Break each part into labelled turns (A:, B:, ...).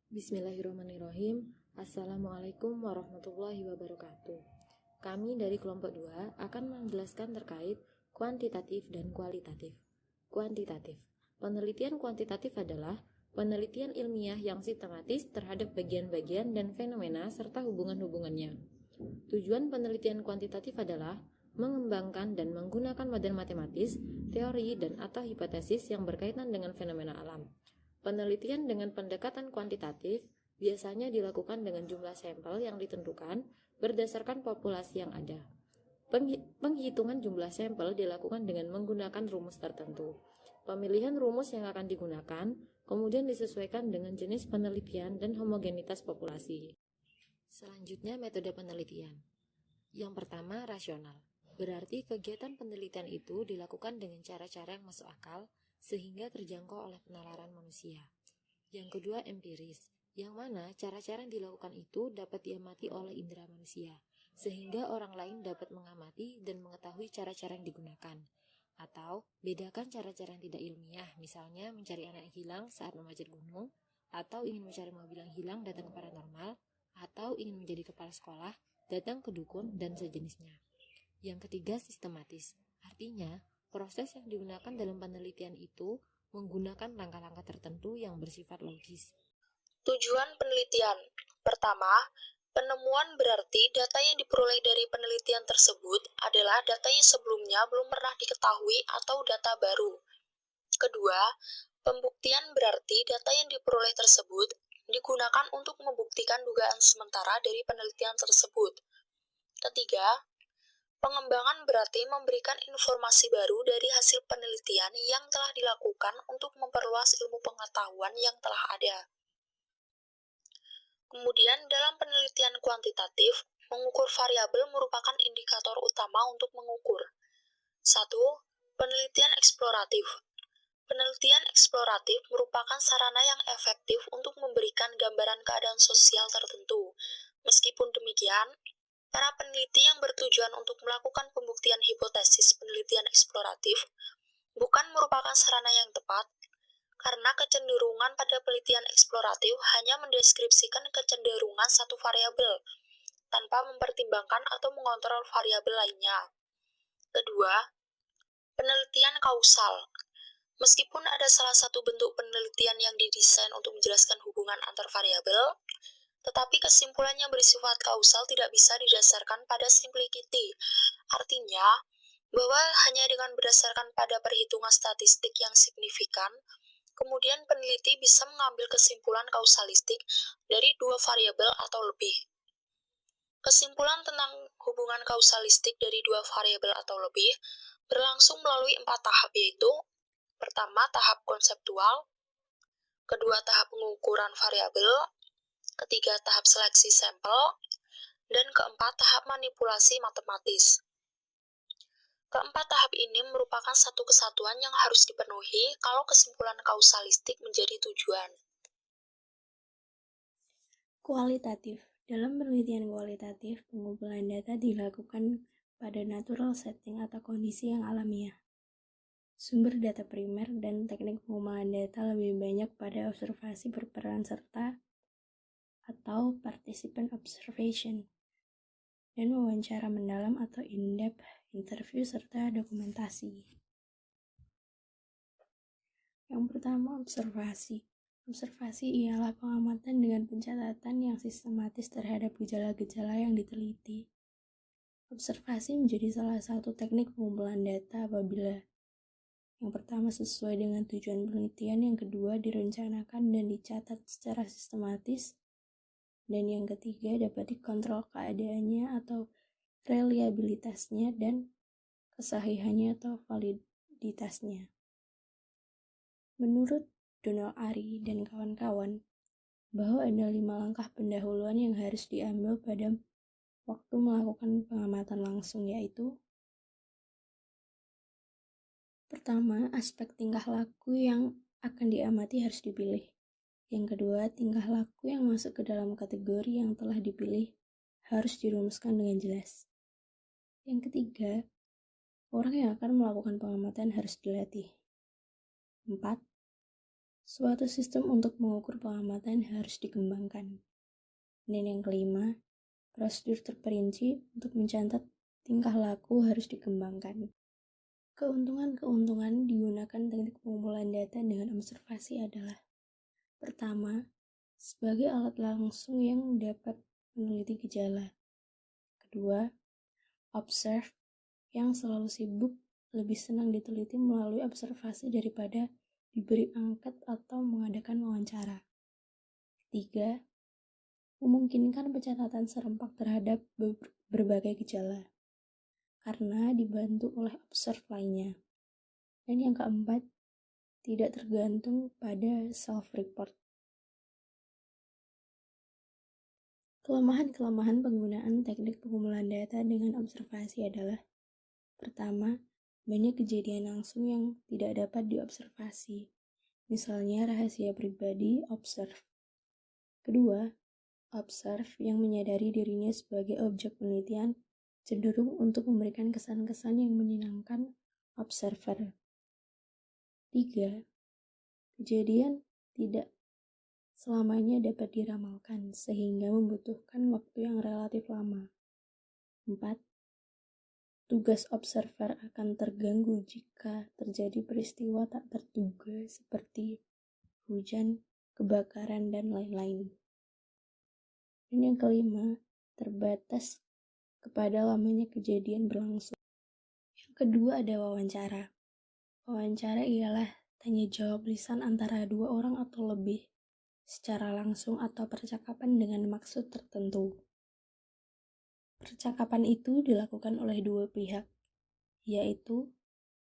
A: Bismillahirrahmanirrahim. Assalamualaikum warahmatullahi wabarakatuh. Kami dari kelompok 2 akan menjelaskan terkait kuantitatif dan kualitatif. Kuantitatif. Penelitian kuantitatif adalah penelitian ilmiah yang sistematis terhadap bagian-bagian dan fenomena serta hubungan-hubungannya. Tujuan penelitian kuantitatif adalah mengembangkan dan menggunakan model matematis, teori, dan atau hipotesis yang berkaitan dengan fenomena alam. Penelitian dengan pendekatan kuantitatif biasanya dilakukan dengan jumlah sampel yang ditentukan berdasarkan populasi yang ada. Penghitungan jumlah sampel dilakukan dengan menggunakan rumus tertentu. Pemilihan rumus yang akan digunakan kemudian disesuaikan dengan jenis penelitian dan homogenitas populasi. Selanjutnya, metode penelitian. Yang pertama, rasional. Berarti kegiatan penelitian itu dilakukan dengan cara-cara yang masuk akal sehingga terjangkau oleh penalaran manusia. Yang kedua, empiris, yang mana cara-cara yang dilakukan itu dapat diamati oleh indera manusia, sehingga orang lain dapat mengamati dan mengetahui cara-cara yang digunakan. Atau, bedakan cara-cara yang tidak ilmiah, misalnya mencari anak yang hilang saat memanjat gunung, atau ingin mencari mobil yang hilang datang ke paranormal, atau ingin menjadi kepala sekolah, datang ke dukun, dan sejenisnya. Yang ketiga, sistematis, artinya proses yang digunakan dalam penelitian itu menggunakan langkah-langkah tertentu yang bersifat logis.
B: Tujuan penelitian. Pertama, penemuan berarti data yang diperoleh dari penelitian tersebut adalah data yang sebelumnya belum pernah diketahui atau data baru. Kedua, pembuktian berarti data yang diperoleh tersebut digunakan untuk membuktikan dugaan sementara dari penelitian tersebut. Ketiga, pengembangan berarti memberikan informasi baru dari hasil penelitian yang telah dilakukan untuk memperluas ilmu pengetahuan yang telah ada. Kemudian, dalam penelitian kuantitatif, mengukur variabel merupakan indikator utama untuk mengukur. 1. Penelitian eksploratif. Penelitian eksploratif merupakan sarana yang efektif untuk memberikan gambaran keadaan sosial tertentu. Meskipun demikian, para peneliti yang bertujuan untuk melakukan pembuktian hipotesis penelitian eksploratif bukan merupakan sarana yang tepat, karena kecenderungan pada penelitian eksploratif hanya mendeskripsikan kecenderungan satu variabel, tanpa mempertimbangkan atau mengontrol variabel lainnya. Kedua, penelitian kausal. Meskipun ada salah satu bentuk penelitian yang didesain untuk menjelaskan hubungan antar variabel, tetapi kesimpulannya bersifat kausal tidak bisa didasarkan pada simplicity. Artinya, bahwa hanya dengan berdasarkan pada perhitungan statistik yang signifikan, kemudian peneliti bisa mengambil kesimpulan kausalistik dari dua variabel atau lebih. Kesimpulan tentang hubungan kausalistik dari dua variabel atau lebih berlangsung melalui 4 tahap, yaitu pertama, tahap konseptual, kedua, tahap pengukuran variabel, ketiga, tahap seleksi sampel, dan keempat, tahap manipulasi matematis. Keempat tahap ini merupakan satu kesatuan yang harus dipenuhi kalau kesimpulan kausalistik menjadi tujuan.
C: Kualitatif. Dalam penelitian kualitatif, pengumpulan data dilakukan pada natural setting atau kondisi yang alamiah. Sumber data primer dan teknik pengumpulan data lebih banyak pada observasi berperan serta atau participant observation dan wawancara mendalam atau in-depth interview serta dokumentasi. Yang pertama, observasi. Observasi ialah pengamatan dengan pencatatan yang sistematis terhadap gejala-gejala yang diteliti. Observasi menjadi salah satu teknik pengumpulan data apabila yang pertama sesuai dengan tujuan penelitian, yang kedua direncanakan dan dicatat secara sistematis, dan yang ketiga dapat dikontrol keadaannya atau reliabilitasnya dan kesahihannya atau validitasnya. Menurut Donald Ari dan kawan-kawan, bahwa ada 5 langkah pendahuluan yang harus diambil pada waktu melakukan pengamatan langsung, yaitu pertama, aspek tingkah laku yang akan diamati harus dipilih. Yang kedua, tingkah laku yang masuk ke dalam kategori yang telah dipilih harus dirumuskan dengan jelas. Yang ketiga, orang yang akan melakukan pengamatan harus dilatih. 4. Suatu sistem untuk mengukur pengamatan harus dikembangkan. Dan yang kelima, prosedur terperinci untuk mencatat tingkah laku harus dikembangkan. Keuntungan-keuntungan digunakan teknik pengumpulan data dengan observasi adalah: pertama, sebagai alat langsung yang dapat meneliti gejala. Kedua, observe yang selalu sibuk lebih senang diteliti melalui observasi daripada diberi angket atau mengadakan wawancara. Ketiga, memungkinkan pencatatan serempak terhadap berbagai gejala karena dibantu oleh observe lainnya. Dan yang keempat, tidak tergantung pada self-report. Kelemahan-kelemahan penggunaan teknik pengumpulan data dengan observasi adalah: pertama, banyak kejadian langsung yang tidak dapat diobservasi, misalnya rahasia pribadi observe. Kedua, observe yang menyadari dirinya sebagai objek penelitian cenderung untuk memberikan kesan-kesan yang menyenangkan observer. Tiga, kejadian tidak selamanya dapat diramalkan sehingga membutuhkan waktu yang relatif lama. 4. Tugas observer akan terganggu jika terjadi peristiwa tak terduga seperti hujan, kebakaran, dan lain-lain. Dan yang kelima, terbatas kepada lamanya kejadian berlangsung. Yang kedua ada wawancara. Wawancara ialah tanya jawab lisan antara dua orang atau lebih, secara langsung atau percakapan dengan maksud tertentu. Percakapan itu dilakukan oleh dua pihak, yaitu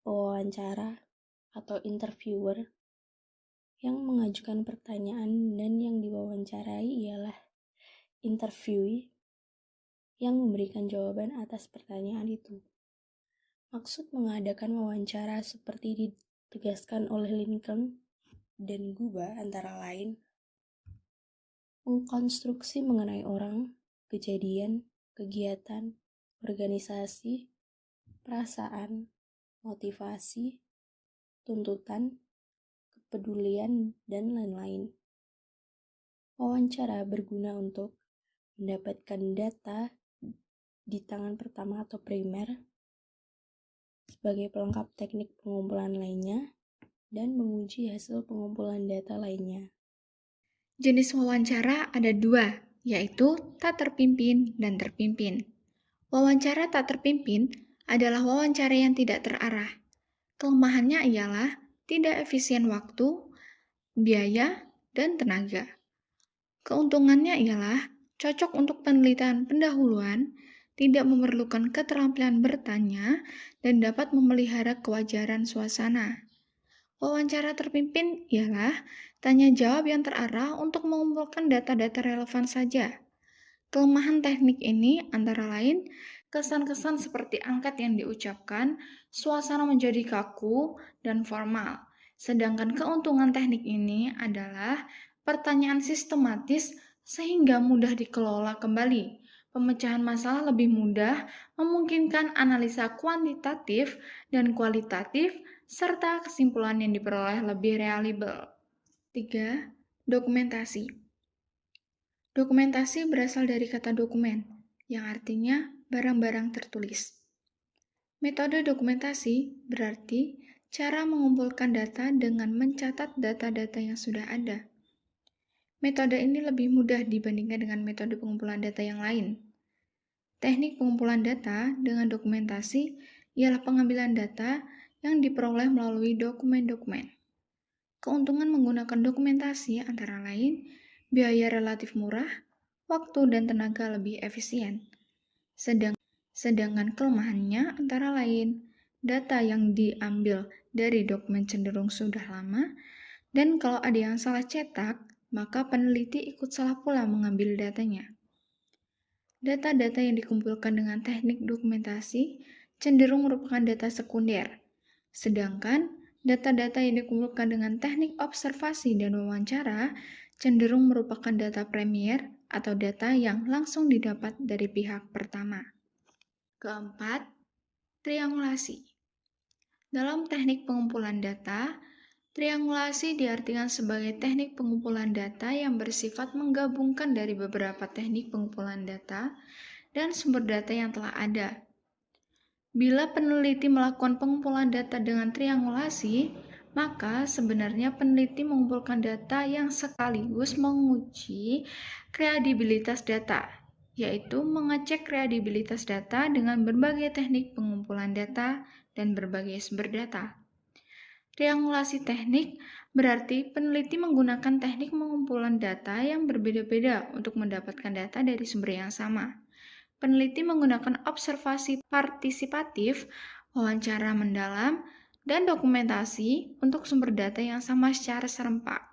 C: pewawancara atau interviewer yang mengajukan pertanyaan dan yang diwawancarai ialah interviewee yang memberikan jawaban atas pertanyaan itu. Maksud mengadakan wawancara seperti ditegaskan oleh Lincoln dan Guba antara lain mengkonstruksi mengenai orang, kejadian, kegiatan, organisasi, perasaan, motivasi, tuntutan, kepedulian, dan lain-lain. Wawancara berguna untuk mendapatkan data di tangan pertama atau primer sebagai pelengkap teknik pengumpulan lainnya dan menguji hasil pengumpulan data lainnya.
D: Jenis wawancara ada dua, yaitu tak terpimpin dan terpimpin. Wawancara tak terpimpin adalah wawancara yang tidak terarah. Kelemahannya ialah tidak efisien waktu, biaya, dan tenaga. Keuntungannya ialah cocok untuk penelitian pendahuluan, tidak memerlukan keterampilan bertanya, dan dapat memelihara kewajaran suasana. Wawancara terpimpin ialah tanya jawab yang terarah untuk mengumpulkan data-data relevan saja. Kelemahan teknik ini antara lain kesan-kesan seperti angkat yang diucapkan, suasana menjadi kaku dan formal. Sedangkan keuntungan teknik ini adalah pertanyaan sistematis sehingga mudah dikelola kembali. Pemecahan masalah lebih mudah, memungkinkan analisa kuantitatif dan kualitatif, serta kesimpulan yang diperoleh lebih reliable. 3. Dokumentasi. Dokumentasi berasal dari kata dokumen, yang artinya barang-barang tertulis. Metode dokumentasi berarti cara mengumpulkan data dengan mencatat data-data yang sudah ada. Metode ini lebih mudah dibandingkan dengan metode pengumpulan data yang lain. Teknik pengumpulan data dengan dokumentasi ialah pengambilan data yang diperoleh melalui dokumen-dokumen. Keuntungan menggunakan dokumentasi antara lain biaya relatif murah, waktu dan tenaga lebih efisien. Sedangkan kelemahannya antara lain data yang diambil dari dokumen cenderung sudah lama, dan kalau ada yang salah cetak, maka peneliti ikut salah pula mengambil datanya. Data-data yang dikumpulkan dengan teknik dokumentasi cenderung merupakan data sekunder, sedangkan data-data yang dikumpulkan dengan teknik observasi dan wawancara cenderung merupakan data premier atau data yang langsung didapat dari pihak pertama. Keempat, triangulasi. Dalam teknik pengumpulan data, Triangulasi diartikan sebagai teknik pengumpulan data yang bersifat menggabungkan dari beberapa teknik pengumpulan data dan sumber data yang telah ada. Bila peneliti melakukan pengumpulan data dengan triangulasi, maka sebenarnya peneliti mengumpulkan data yang sekaligus menguji kredibilitas data, yaitu mengecek kredibilitas data dengan berbagai teknik pengumpulan data dan berbagai sumber data. Triangulasi teknik berarti peneliti menggunakan teknik pengumpulan data yang berbeda-beda untuk mendapatkan data dari sumber yang sama. Peneliti menggunakan observasi partisipatif, wawancara mendalam, dan dokumentasi untuk sumber data yang sama secara serempak.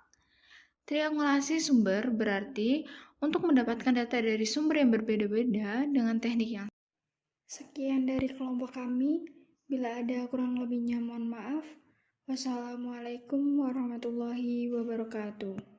D: Triangulasi sumber berarti untuk mendapatkan data dari sumber yang berbeda-beda dengan teknik yang sama.
C: Sekian dari kelompok kami. Bila ada kurang lebihnya mohon maaf. Wassalamualaikum warahmatullahi wabarakatuh.